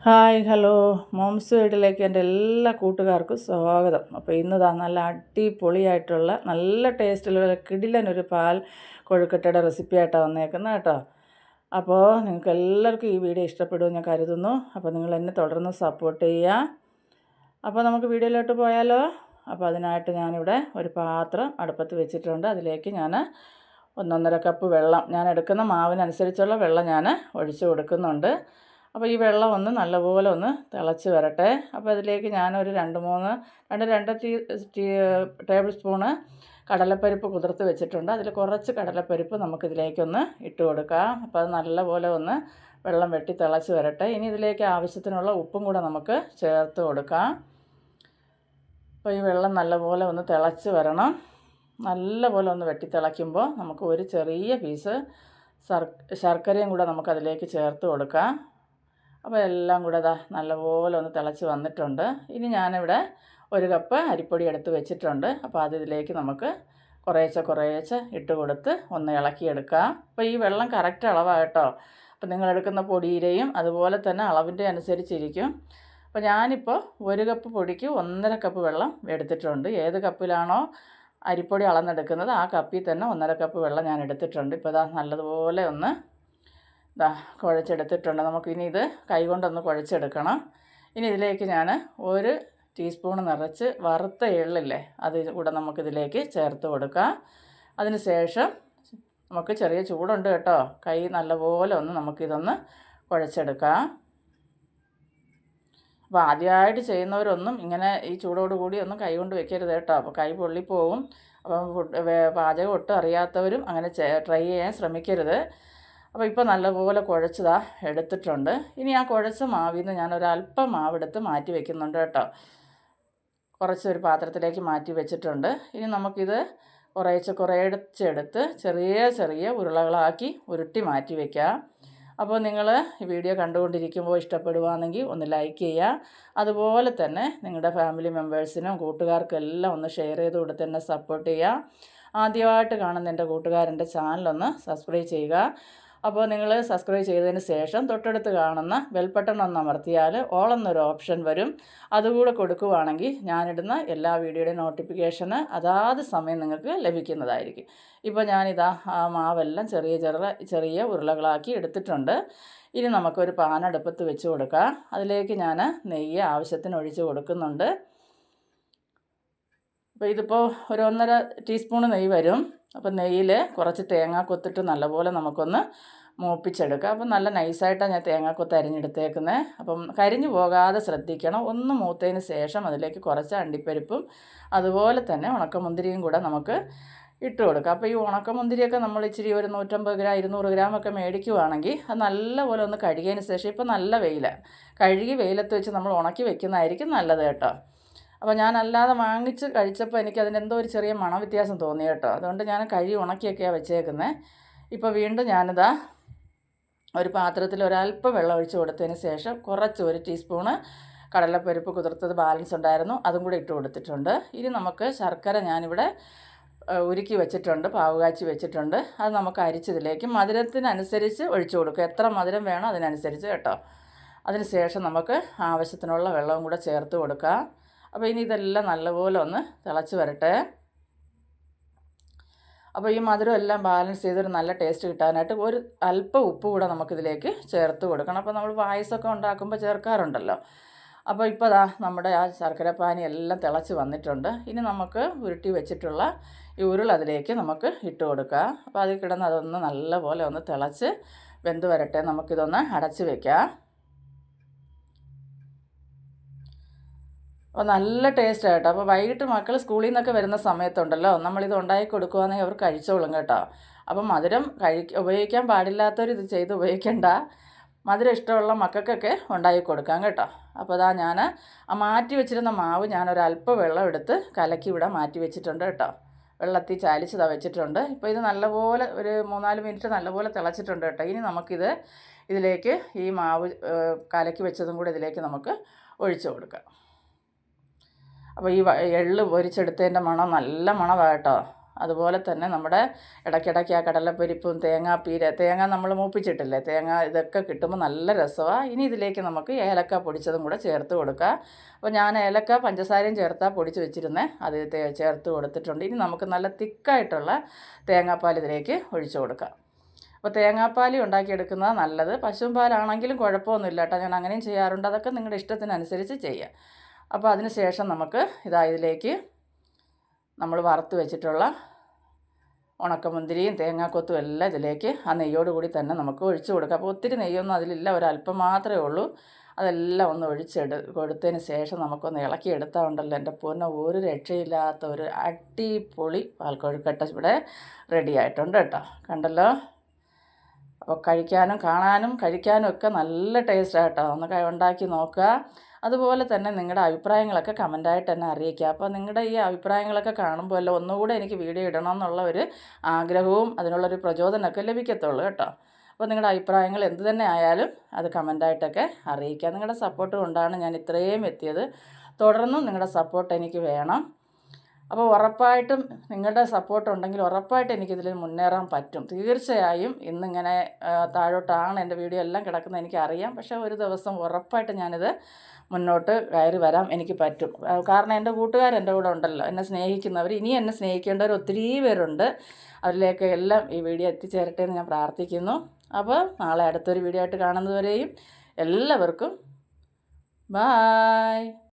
Hi hello moms വീട്ടിലേക്ക് എൻ്റെ എല്ലാ കൂട്ടുകാർക്കും സ്വാഗതം. അപ്പോൾ ഇന്നതാ നല്ല അടിപൊളിയായിട്ടുള്ള നല്ല ടേസ്റ്റിലുള്ള കിടിലനൊരു പാൽ കൊഴുക്കട്ടയുടെ റെസിപ്പിയായിട്ടാണ് വന്നേക്കുന്നത് കേട്ടോ. അപ്പോൾ നിങ്ങൾക്ക് എല്ലാവർക്കും ഈ വീഡിയോ ഇഷ്ടപ്പെടുമെന്ന് ഞാൻ കരുതുന്നു. അപ്പോൾ നിങ്ങൾ എന്നെ തുടർന്ന് സപ്പോർട്ട് ചെയ്യുക. അപ്പോൾ നമുക്ക് വീഡിയോയിലോട്ട് പോയാലോ. അപ്പോൾ അതിനായിട്ട് ഞാനിവിടെ ഒരു പാത്രം അടുപ്പത്ത് വെച്ചിട്ടുണ്ട്. അതിലേക്ക് ഞാൻ 1.5 കപ്പ് വെള്ളം, ഞാൻ എടുക്കുന്ന മാവിനനുസരിച്ചുള്ള വെള്ളം ഞാൻ ഒഴിച്ച് കൊടുക്കുന്നുണ്ട്. അപ്പോൾ ഈ വെള്ളം ഒന്ന് നല്ലപോലെ ഒന്ന് തിളച്ച് വരട്ടെ. അപ്പോൾ അതിലേക്ക് ഞാനൊരു 2 ടേബിൾ സ്പൂണ് കടലപ്പരിപ്പ് കുതിർത്ത് വെച്ചിട്ടുണ്ട്. അതിൽ കുറച്ച് കടലപ്പരിപ്പ് നമുക്കിതിലേക്കൊന്ന് ഇട്ട് കൊടുക്കാം. അപ്പോൾ അത് നല്ലപോലെ ഒന്ന് വെള്ളം വെട്ടി തിളച്ച് വരട്ടെ. ഇനി ഇതിലേക്ക് ആവശ്യത്തിനുള്ള ഉപ്പും കൂടെ നമുക്ക് ചേർത്ത് കൊടുക്കാം. അപ്പോൾ ഈ വെള്ളം നല്ലപോലെ ഒന്ന് തിളച്ച് വരണം. നല്ലപോലെ ഒന്ന് വെട്ടി തിളയ്ക്കുമ്പോൾ നമുക്ക് ഒരു ചെറിയ പീസ് ശർക്കരയും കൂടെ നമുക്കതിലേക്ക് ചേർത്ത് കൊടുക്കാം. അപ്പോൾ എല്ലാം കൂടെ നല്ലപോലെ ഒന്ന് തിളച്ച് വന്നിട്ടുണ്ട്. ഇനി ഞാനിവിടെ 1 കപ്പ് അരിപ്പൊടി എടുത്ത് വെച്ചിട്ടുണ്ട്. അപ്പോൾ അതിലേക്ക് നമുക്ക് കുറേശ്ശെ ഇട്ട് കൊടുത്ത് ഒന്ന് ഇളക്കിയെടുക്കാം. അപ്പോൾ ഈ വെള്ളം കറക്റ്റ് അളവാണ് കേട്ടോ. അപ്പോൾ നിങ്ങളെടുക്കുന്ന പൊടിയുടെയും അതുപോലെ തന്നെ അളവിൻ്റെ അനുസരിച്ചിരിക്കും. അപ്പോൾ ഞാനിപ്പോൾ 1 കപ്പ് പൊടിക്ക് 1.5 കപ്പ് വെള്ളം എടുത്തിട്ടുണ്ട്. ഏത് കപ്പിലാണോ അരിപ്പൊടി അളന്നെടുക്കുന്നത് ആ കപ്പിൽ തന്നെ 1.5 കപ്പ് വെള്ളം ഞാൻ എടുത്തിട്ടുണ്ട്. ഇപ്പോൾ നല്ലതുപോലെ ഒന്ന് കുഴച്ചെടുത്തിട്ടുണ്ട്. നമുക്കിനി ഇത് കൈകൊണ്ടൊന്ന് കുഴച്ചെടുക്കണം. ഇനി ഇതിലേക്ക് ഞാൻ 1 ടീസ്പൂൺ നിറച്ച് വറുത്ത എള്ളില്ലേ, അത് കൂടെ നമുക്കിതിലേക്ക് ചേർത്ത് കൊടുക്കാം. അതിന് ശേഷം നമുക്ക് ചെറിയ ചൂടുണ്ട് കേട്ടോ, കൈ നല്ലപോലെ ഒന്ന് നമുക്കിതൊന്ന് കുഴച്ചെടുക്കാം. അപ്പോൾ ആദ്യമായിട്ട് ചെയ്യുന്നവരൊന്നും ഇങ്ങനെ ഈ ചൂടോടുകൂടി ഒന്നും കൈ കൊണ്ട് വെക്കരുത് കേട്ടോ. അപ്പോൾ കൈ പൊള്ളിപ്പോവും. അപ്പം പാചകം ഒട്ടും അറിയാത്തവരും അങ്ങനെ ട്രൈ ചെയ്യാൻ ശ്രമിക്കരുത്. അപ്പോൾ ഇപ്പോൾ നല്ലപോലെ കുഴച്ചതാ എടുത്തിട്ടുണ്ട്. ഇനി ആ കുഴച്ച മാവിൽ നിന്ന് ഞാനൊരല്പം മാവെടുത്ത് മാറ്റി വയ്ക്കുന്നുണ്ട് കേട്ടോ. കുറച്ചൊരു പാത്രത്തിലേക്ക് മാറ്റി വെച്ചിട്ടുണ്ട്. ഇനി നമുക്കിത് കുറച്ചെടുത്ത് ചെറിയ ഉരുളകളാക്കി ഉരുട്ടി മാറ്റി വയ്ക്കാം. അപ്പോൾ നിങ്ങൾ ഈ വീഡിയോ കണ്ടുകൊണ്ടിരിക്കുമ്പോൾ ഇഷ്ടപ്പെടുകയാണെങ്കിൽ ഒന്ന് ലൈക്ക് ചെയ്യുക. അതുപോലെ തന്നെ നിങ്ങളുടെ ഫാമിലി മെമ്പേഴ്സിനും കൂട്ടുകാർക്കും എല്ലാം ഒന്ന് ഷെയർ ചെയ്ത് കൊടുത്ത് തന്നെ സപ്പോർട്ട് ചെയ്യുക. ആദ്യമായിട്ട് കാണുന്ന എൻ്റെ കൂട്ടുകാരൻ്റെ ചാനലൊന്ന് സബ്സ്ക്രൈബ് ചെയ്യുക. അപ്പോൾ നിങ്ങൾ സബ്സ്ക്രൈബ് ചെയ്തതിന് ശേഷം തൊട്ടടുത്ത് കാണുന്ന ബെൽ ബട്ടൺ ഒന്ന് അമർത്തിയാൽ ഓൾ എന്നൊരു ഓപ്ഷൻ വരും. അതുകൂടെ കൊടുക്കുകയാണെങ്കിൽ ഞാനിടുന്ന എല്ലാ വീഡിയോയുടെയും നോട്ടിഫിക്കേഷന് അതാത് സമയം നിങ്ങൾക്ക് ലഭിക്കുന്നതായിരിക്കും. ഇപ്പോൾ ഞാനിതാ ആ മാവെല്ലാം ചെറിയ ഉരുളകളാക്കി എടുത്തിട്ടുണ്ട്. ഇനി നമുക്കൊരു പാൻ അടുപ്പത്ത് വെച്ച് കൊടുക്കാം. അതിലേക്ക് ഞാൻ നെയ്യ് ആവശ്യത്തിന് ഒഴിച്ച് കൊടുക്കുന്നുണ്ട്. അപ്പോൾ ഇതിപ്പോൾ ഒരു 1.5 ടീസ്പൂണ് നെയ്യ് വരും. അപ്പം നെയ്യിൽ കുറച്ച് തേങ്ങാക്കൊത്തിട്ട് നല്ലപോലെ നമുക്കൊന്ന് മൂപ്പിച്ചെടുക്കാം. അപ്പം നല്ല നൈസായിട്ടാണ് ഞാൻ തേങ്ങാക്കൊത്ത് അരിഞ്ഞെടുത്തേക്കുന്നത്. അപ്പം കരിഞ്ഞു പോകാതെ ശ്രദ്ധിക്കണം. ഒന്ന് മൂത്തതിന് ശേഷം അതിലേക്ക് കുറച്ച് അണ്ടിപ്പരിപ്പും അതുപോലെ തന്നെ ഉണക്കമുന്തിരിയും കൂടെ നമുക്ക് ഇട്ട് കൊടുക്കാം. അപ്പോൾ ഈ ഉണക്കമുന്തിരിയൊക്കെ നമ്മൾ ഇച്ചിരി ഒരു 150 ഗ്രാം 200 ഗ്രാമൊക്കെ മേടിക്കുവാണെങ്കിൽ അത് നല്ലപോലെ ഒന്ന് കഴുകിയതിന് ശേഷം, ഇപ്പോൾ നല്ല വെയിലാണ്, കഴുകി വെയിലത്ത് വെച്ച് നമ്മൾ ഉണക്കി വെക്കുന്നതായിരിക്കും നല്ലത് കേട്ടോ. അപ്പോൾ ഞാൻ അല്ലാതെ വാങ്ങിച്ച് കഴിച്ചപ്പോൾ എനിക്കതിനെന്തോ ഒരു ചെറിയ മണവ്യത്യാസം തോന്നി കേട്ടോ. അതുകൊണ്ട് ഞാൻ കഴുകി ഉണക്കിയൊക്കെയാണ് വെച്ചേക്കുന്നത്. ഇപ്പോൾ വീണ്ടും ഞാനിതാ ഒരു പാത്രത്തിൽ ഒരല്പം വെള്ളം ഒഴിച്ച് കൊടുത്തതിന് ശേഷം കുറച്ച് 1 ടീസ്പൂണ് കടലപ്പരിപ്പ് കുതിർത്തത് ബാലൻസ് ഉണ്ടായിരുന്നു, അതും കൂടി ഇട്ട് കൊടുത്തിട്ടുണ്ട്. ഇനി നമുക്ക് ശർക്കര ഞാനിവിടെ ഉരുക്കി വെച്ചിട്ടുണ്ട്, പാവ് കാച്ചി വെച്ചിട്ടുണ്ട്. അത് നമുക്ക് അരിച്ചതിലേക്ക് മധുരത്തിനനുസരിച്ച് ഒഴിച്ചു കൊടുക്കുക. എത്ര മധുരം വേണോ അതിനനുസരിച്ച് കേട്ടോ. അതിന് ശേഷം നമുക്ക് ആവശ്യത്തിനുള്ള വെള്ളവും കൂടെ ചേർത്ത് കൊടുക്കാം. അപ്പോൾ ഇനി ഇതെല്ലാം നല്ലപോലെ ഒന്ന് തിളച്ച് വരട്ടെ. അപ്പോൾ ഈ മധുരം എല്ലാം ബാലൻസ് ചെയ്തൊരു നല്ല ടേസ്റ്റ് കിട്ടാനായിട്ട് ഒരു അല്പം ഉപ്പ് കൂടെ നമുക്കിതിലേക്ക് ചേർത്ത് കൊടുക്കണം. അപ്പോൾ നമ്മൾ പായസമൊക്കെ ഉണ്ടാക്കുമ്പോൾ ചേർക്കാറുണ്ടല്ലോ. അപ്പോൾ ഇപ്പോൾ നമ്മുടെ ആ ശർക്കരപ്പാനി എല്ലാം തിളച്ച് വന്നിട്ടുണ്ട്. ഇനി നമുക്ക് ഉരുട്ടി വെച്ചിട്ടുള്ള ഈ അതിലേക്ക് നമുക്ക് ഇട്ട് കൊടുക്കാം. അപ്പോൾ അതിൽ കിടന്ന് അതൊന്ന് നല്ലപോലെ ഒന്ന് തിളച്ച് വെന്ത് വരട്ടെ. നമുക്കിതൊന്ന് അടച്ച് വയ്ക്കാം. അപ്പോൾ നല്ല ടേസ്റ്റ് കേട്ടോ. അപ്പോൾ വൈകിട്ട് മക്കൾ സ്കൂളിൽ നിന്നൊക്കെ വരുന്ന സമയത്തുണ്ടല്ലോ, നമ്മളിത് ഉണ്ടാക്കി കൊടുക്കുകയാണെങ്കിൽ അവർ കഴിച്ചോളും കേട്ടോ. അപ്പം മധുരം ഉപയോഗിക്കാൻ പാടില്ലാത്തവർ ഇത് ചെയ്ത് ഉപയോഗിക്കേണ്ട. മധുരം ഇഷ്ടമുള്ള മക്കൾക്കൊക്കെ ഉണ്ടാക്കി കൊടുക്കാം കേട്ടോ. അപ്പോൾ ഞാൻ ആ മാറ്റി വെച്ചിരുന്ന മാവ് ഞാനൊരല്പം വെള്ളം എടുത്ത് കലക്കി ഇവിടെ മാറ്റി വെച്ചിട്ടുണ്ട് കേട്ടോ. വെള്ളത്തിൽ ചാലിച്ചതാണ് വെച്ചിട്ടുണ്ട്. ഇപ്പോൾ ഇത് നല്ലപോലെ ഒരു 3-4 മിനിറ്റ് നല്ലപോലെ തിളച്ചിട്ടുണ്ട് കേട്ടോ. ഇനി ഇതിലേക്ക് ഈ മാവ് കലക്കി വെച്ചതും കൂടെ ഇതിലേക്ക് നമുക്ക് ഒഴിച്ചു കൊടുക്കാം. അപ്പോൾ ഈ എള്ള് പൊരിച്ചെടുത്തതിൻ്റെ മണം നല്ല മണമാണ് കേട്ടോ. അതുപോലെ തന്നെ നമ്മുടെ ഇടയ്ക്കിടയ്ക്ക് ആ കടലപ്പരിപ്പും തേങ്ങ നമ്മൾ മൂപ്പിച്ചിട്ടില്ലേ, തേങ്ങ ഇതൊക്കെ കിട്ടുമ്പോൾ നല്ല രസമാണ്. ഇനി ഇതിലേക്ക് നമുക്ക് ഏലക്ക പൊടിച്ചതും കൂടെ ചേർത്ത് കൊടുക്കുക. അപ്പോൾ ഞാൻ ഏലക്ക പഞ്ചസാരയും ചേർത്താൽ പൊടിച്ച് വെച്ചിരുന്നേ, അത് ചേർത്ത് കൊടുത്തിട്ടുണ്ട്. ഇനി നമുക്ക് നല്ല തിക്കായിട്ടുള്ള തേങ്ങാപ്പാൽ ഇതിലേക്ക് ഒഴിച്ചു കൊടുക്കാം. അപ്പോൾ തേങ്ങാപ്പാൽ ഉണ്ടാക്കിയെടുക്കുന്നത് നല്ലത്. പശുവും പാലാണെങ്കിലും കുഴപ്പമൊന്നുമില്ല കേട്ടോ, ഞാൻ അങ്ങനെയും ചെയ്യാറുണ്ട്. അതൊക്കെ നിങ്ങളുടെ ഇഷ്ടത്തിനനുസരിച്ച് ചെയ്യുക. അപ്പോൾ അതിന് ശേഷം നമുക്ക് ഇതിലേക്ക് നമ്മൾ വറുത്ത് വെച്ചിട്ടുള്ള ഉണക്കമുന്തിരിയും തേങ്ങാക്കൊത്തും എല്ലാം ഇതിലേക്ക് ആ നെയ്യോട് കൂടി തന്നെ നമുക്ക് ഒഴിച്ചു കൊടുക്കാം. അപ്പോൾ ഒത്തിരി നെയ്യൊന്നും അതിലില്ല, ഒരല്പം മാത്രമേ ഉള്ളൂ. അതെല്ലാം ഒന്ന് കൊടുത്തതിന് ശേഷം നമുക്കൊന്ന് ഇളക്കിയെടുത്താൽ ഉണ്ടല്ലോ എൻ്റെ പൊന്നോ, ഒരു രക്ഷയില്ലാത്ത ഒരു അടിപൊളി പാൽക്കൊഴുക്കട്ട ഇവിടെ റെഡി ആയിട്ടുണ്ട് കേട്ടോ. കണ്ടല്ലോ. അപ്പോൾ കഴിക്കാനും ഒക്കെ നല്ല ടേസ്റ്റാണ് കേട്ടോ. ഒന്ന് ഉണ്ടാക്കി നോക്കുക. അതുപോലെ തന്നെ നിങ്ങളുടെ അഭിപ്രായങ്ങളൊക്കെ കമൻറ്റായിട്ട് തന്നെ അറിയിക്കുക. അപ്പോൾ നിങ്ങളുടെ ഈ അഭിപ്രായങ്ങളൊക്കെ കാണുമ്പോൾ അല്ല ഒന്നുകൂടെ എനിക്ക് വീഡിയോ ഇടണം എന്നുള്ള ഒരു ആഗ്രഹവും അതിനുള്ളൊരു പ്രചോദനമൊക്കെ ലഭിക്കത്തുള്ളൂ കേട്ടോ. അപ്പോൾ നിങ്ങളുടെ അഭിപ്രായങ്ങൾ എന്ത് തന്നെ ആയാലും അത് കമൻറ്റായിട്ടൊക്കെ അറിയിക്കുക. നിങ്ങളുടെ സപ്പോർട്ട് കൊണ്ടാണ് ഞാൻ ഇത്രയും എത്തിയത്. തുടർന്നും നിങ്ങളുടെ സപ്പോർട്ട് എനിക്ക് വേണം. അപ്പോൾ ഉറപ്പായിട്ടും നിങ്ങളുടെ സപ്പോർട്ട് ഉണ്ടെങ്കിൽ ഉറപ്പായിട്ട് എനിക്കിതിൽ മുന്നേറാൻ പറ്റും. തീർച്ചയായും ഇന്നിങ്ങനെ താഴോട്ടാണ് എൻ്റെ വീഡിയോ എല്ലാം കിടക്കുന്നത് എനിക്കറിയാം. പക്ഷേ ഒരു ദിവസം ഉറപ്പായിട്ട് ഞാനിത് മുന്നോട്ട് കയറി വരാൻ എനിക്ക് പറ്റും. കാരണം എൻ്റെ കൂട്ടുകാരെൻ്റെ കൂടെ ഉണ്ടല്ലോ, എന്നെ സ്നേഹിക്കുന്നവർ, ഇനി എന്നെ സ്നേഹിക്കേണ്ടവർ ഒത്തിരി പേരുണ്ട്. അതിലേക്ക് എല്ലാം ഈ വീഡിയോ എത്തിച്ചേരട്ടെ എന്ന് ഞാൻ പ്രാർത്ഥിക്കുന്നു. അപ്പോൾ നാളെ അടുത്തൊരു വീഡിയോ ആയിട്ട് കാണുന്നതുവരെയും എല്ലാവർക്കും ബായ്.